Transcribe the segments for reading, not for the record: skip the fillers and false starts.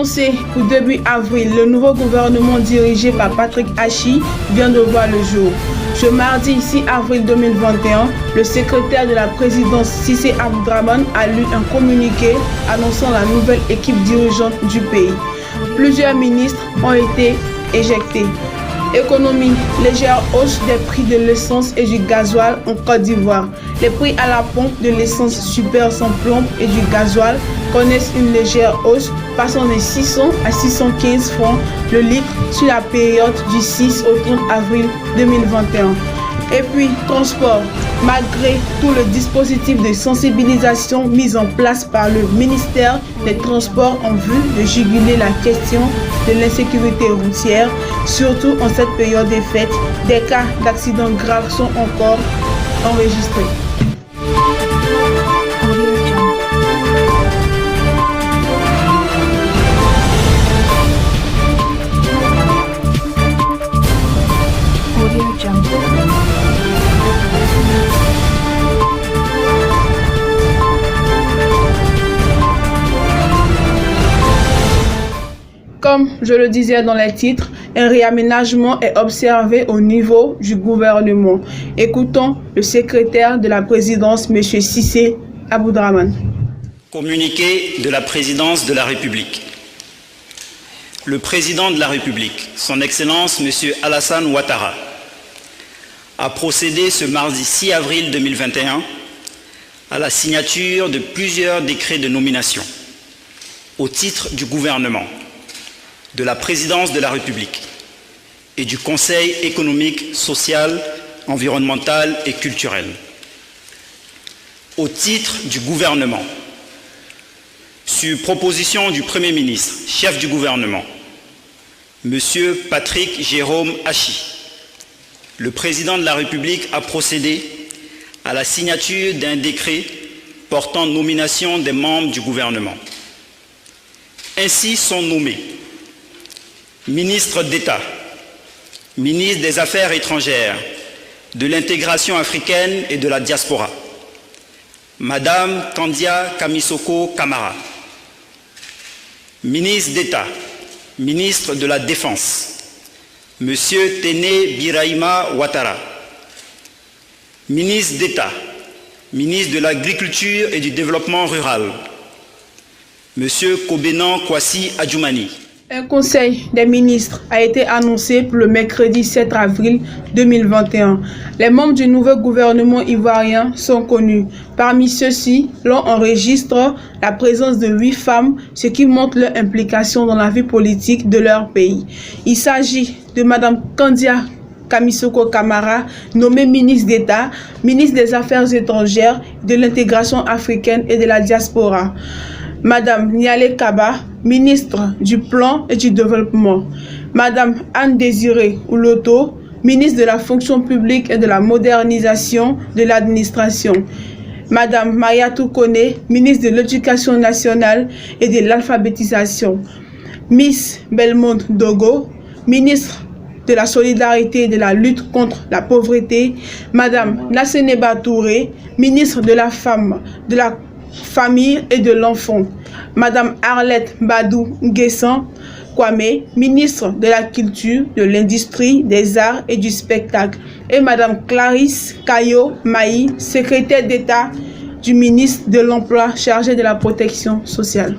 Annoncé pour début avril, le nouveau gouvernement dirigé par Patrick Achi vient de voir le jour. Ce mardi 6 avril 2021, le secrétaire de la présidence Cissé Abdourahmane a lu un communiqué annonçant la nouvelle équipe dirigeante du pays. Plusieurs ministres ont été éjectés. Économie, légère hausse des prix de l'essence et du gasoil en Côte d'Ivoire. Les prix à la pompe de l'essence super sans plomb et du gasoil connaissent une légère hausse, passant de 600 à 615 francs le litre sur la période du 6 au 30 avril 2021. Et puis, transport. Malgré tout le dispositif de sensibilisation mis en place par le ministère des Transports en vue de juguler la question de l'insécurité routière, surtout en cette période des fêtes, des cas d'accidents graves sont encore enregistrés. Comme je le disais dans les titres, un réaménagement est observé au niveau du gouvernement. Écoutons le secrétaire de la présidence, M. Cissé Abdourahmane. Communiqué de la présidence de la République. Le président de la République, son Excellence M. Alassane Ouattara, a procédé ce mardi 6 avril 2021 à la signature de plusieurs décrets de nomination au titre du gouvernement, de la présidence de la République et du Conseil économique, social, environnemental et culturel. Au titre du gouvernement, sur proposition du Premier ministre, chef du gouvernement, M. Patrick Jérôme Achi, le président de la République a procédé à la signature d'un décret portant nomination des membres du gouvernement. Ainsi sont nommés ministre d'État, ministre des Affaires étrangères, de l'intégration africaine et de la diaspora, Madame Kandia Kamisoko Kamara, ministre d'État, ministre de la Défense, Monsieur Téné Birahima Ouattara, ministre d'État, ministre de l'Agriculture et du Développement rural, Monsieur Kobenan Kwasi Adjoumani. Un conseil des ministres a été annoncé pour le mercredi 7 avril 2021. Les membres du nouveau gouvernement ivoirien sont connus. Parmi ceux-ci, l'on enregistre la présence de 8 femmes, ce qui montre leur implication dans la vie politique de leur pays. Il s'agit de Madame Kandia Kamisoko Kamara, nommée ministre d'État, ministre des Affaires étrangères, de l'intégration africaine et de la diaspora. Madame Niale Kaba, ministre du Plan et du Développement. Madame Anne-Désirée Ouloto, ministre de la Fonction publique et de la modernisation de l'administration. Madame Mayatou Kone, ministre de l'Éducation nationale et de l'alphabétisation. Miss Belmont Dogo, ministre de la solidarité et de la lutte contre la pauvreté. Madame Nasseneba Touré, ministre de la Femme, de la Famille et de l'Enfant. Madame Arlette Badou Nguessan Kwame, ministre de la Culture, de l'Industrie, des Arts et du Spectacle. Et Madame Clarisse Kayo Maï, secrétaire d'État du ministre de l'Emploi chargé de la protection sociale.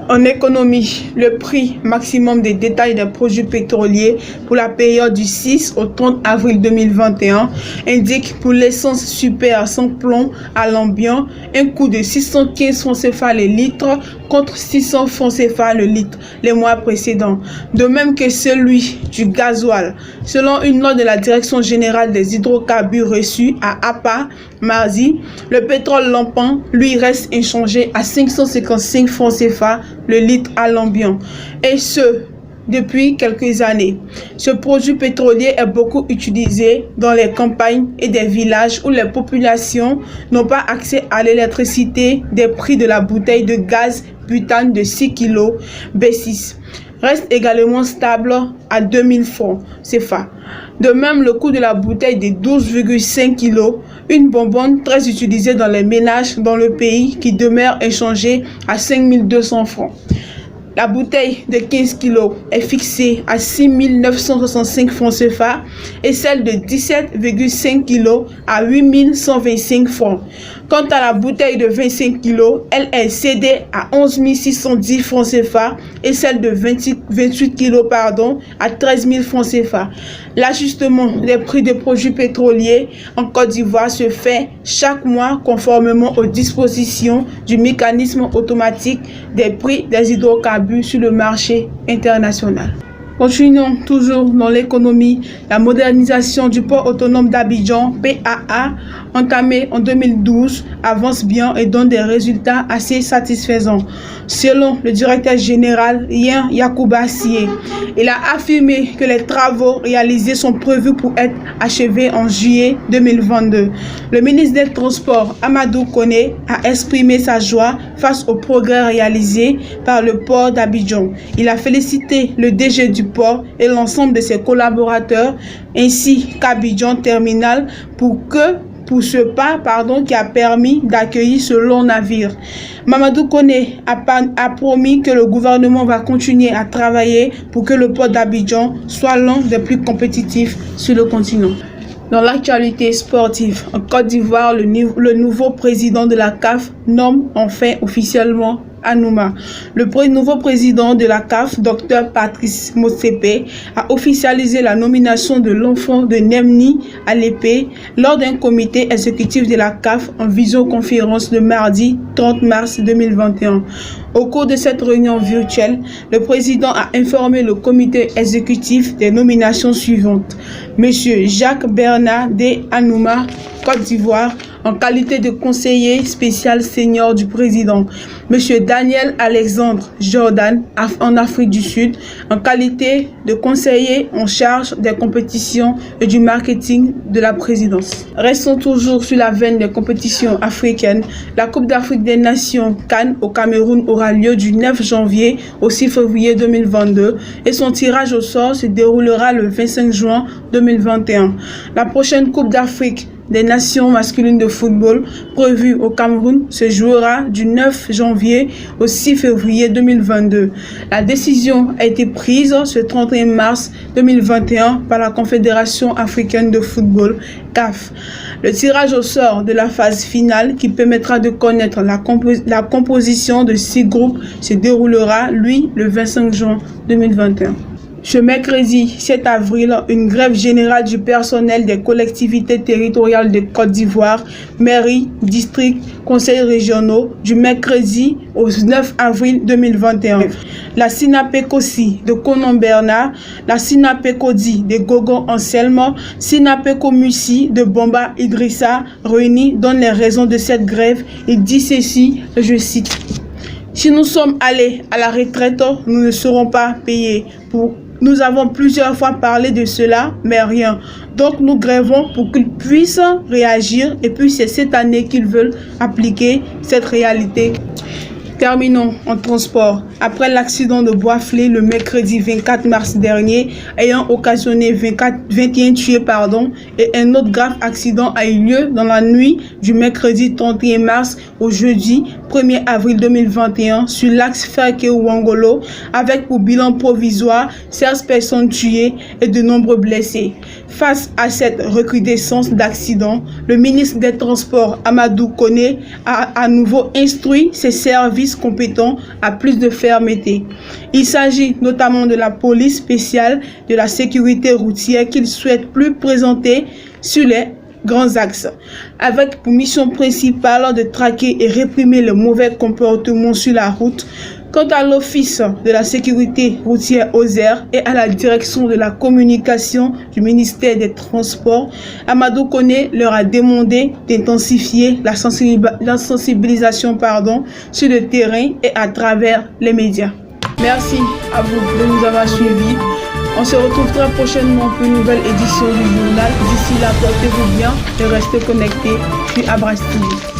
En économie, le prix maximum des détails des produits pétroliers pour la période du 6 au 30 avril 2021 indique pour l'essence super sans plomb à l'ambiant un coût de 615 francs CFA le litre contre 600 francs CFA le litre les mois précédents. De même que celui du gasoil. Selon une note de la Direction générale des hydrocarbures reçue à APA mardi, le pétrole lampant lui reste inchangé à 555 francs CFA le litre à l'ambiant, et ce depuis quelques années. Ce produit pétrolier est beaucoup utilisé dans les campagnes et des villages où les populations n'ont pas accès à l'électricité. Des prix de la bouteille de gaz butane de 6 kg B6 reste également stable à 2000 francs CFA. De même, le coût de la bouteille de 12,5 kg, une bonbonne très utilisée dans les ménages dans le pays qui demeure inchangée à 5200 francs. La bouteille de 15 kg est fixée à 6 965 francs CFA et celle de 17,5 kg à 8 125 francs. Quant à la bouteille de 25 kg, elle est cédée à 11 610 francs CFA et celle de 28 kg à 13 000 francs CFA. L'ajustement des prix des produits pétroliers en Côte d'Ivoire se fait chaque mois conformément aux dispositions du mécanisme automatique des prix des hydrocarbures sur le marché international. Continuons toujours dans l'économie. La modernisation du port autonome d'Abidjan, PAA, entamée en 2012, avance bien et donne des résultats assez satisfaisants. Selon le directeur général Yen Yacouba Sié, il a affirmé que les travaux réalisés sont prévus pour être achevés en juillet 2022. Le ministre des Transports, Amadou Koné, a exprimé sa joie face aux progrès réalisés par le port d'Abidjan. Il a félicité le DG du port et l'ensemble de ses collaborateurs ainsi qu'Abidjan Terminal pour ce pas qui a permis d'accueillir ce long navire. Mamadou Koné a promis que le gouvernement va continuer à travailler pour que le port d'Abidjan soit l'un des plus compétitifs sur le continent. Dans l'actualité sportive, en Côte d'Ivoire, le nouveau président de la CAF nomme enfin officiellement Anouma. Le nouveau président de la CAF, Dr Patrice Motsepe, a officialisé la nomination de l'enfant de Nemni à l'épée lors d'un comité exécutif de la CAF en visioconférence le mardi 30 mars 2021. Au cours de cette réunion virtuelle, le président a informé le comité exécutif des nominations suivantes. Monsieur Jacques Bernard D. Anouma, Côte d'Ivoire, en qualité de conseiller spécial senior du président. Monsieur Daniel Alexandre Jordan, en Afrique du Sud, en qualité de conseiller en charge des compétitions et du marketing de la présidence. Restons toujours sur la veine des compétitions africaines. La Coupe d'Afrique des Nations CAN au Cameroun aura lieu du 9 janvier au 6 février 2022 et son tirage au sort se déroulera le 25 juin 2021. La prochaine Coupe d'Afrique des Nations masculines de football prévue au Cameroun se jouera du 9 janvier au 6 février 2022. La décision a été prise ce 31 mars 2021 par la Confédération africaine de football, CAF. Le tirage au sort de la phase finale qui permettra de connaître la composition de 6 groupes se déroulera, lui, le 25 juin 2021. Ce mercredi 7 avril, une grève générale du personnel des collectivités territoriales de Côte d'Ivoire, mairies, districts, conseils régionaux, du mercredi au 9 avril 2021. La SINAPECOSI de Konon Bernard, la SINAPECODI de Gogon Anselme, SINAPECOMUSI de Bomba Idrissa, réunis donnent les raisons de cette grève et dit ceci, je cite. Si nous sommes allés à la retraite, nous ne serons pas payés. Nous avons plusieurs fois parlé de cela, mais rien. Donc nous grèvons pour qu'ils puissent réagir et puis c'est cette année qu'ils veulent appliquer cette réalité. Terminons en transport. Après l'accident de Boisflé le mercredi 24 mars dernier, ayant occasionné 21 tués, et un autre grave accident a eu lieu dans la nuit du mercredi 31 mars au jeudi 1er avril 2021 sur l'axe Ferke-Ouangolo, avec pour bilan provisoire 16 personnes tuées et de nombreux blessés. Face à cette recrudescence d'accidents, le ministre des Transports, Amadou Koné, a à nouveau instruit ses services compétents à plus de fermeté. Il s'agit notamment de la police spéciale de la sécurité routière qu'il souhaite plus présenter sur les grands axes, avec pour mission principale de traquer et réprimer le mauvais comportement sur la route. Quant à l'Office de la sécurité routière OSER et à la direction de la communication du ministère des Transports, Amadou Koné leur a demandé d'intensifier la sensibilisation sur le terrain et à travers les médias. Merci à vous de nous avoir suivis. On se retrouve très prochainement pour une nouvelle édition du journal. D'ici là, portez-vous bien et restez connectés sur Abras TV.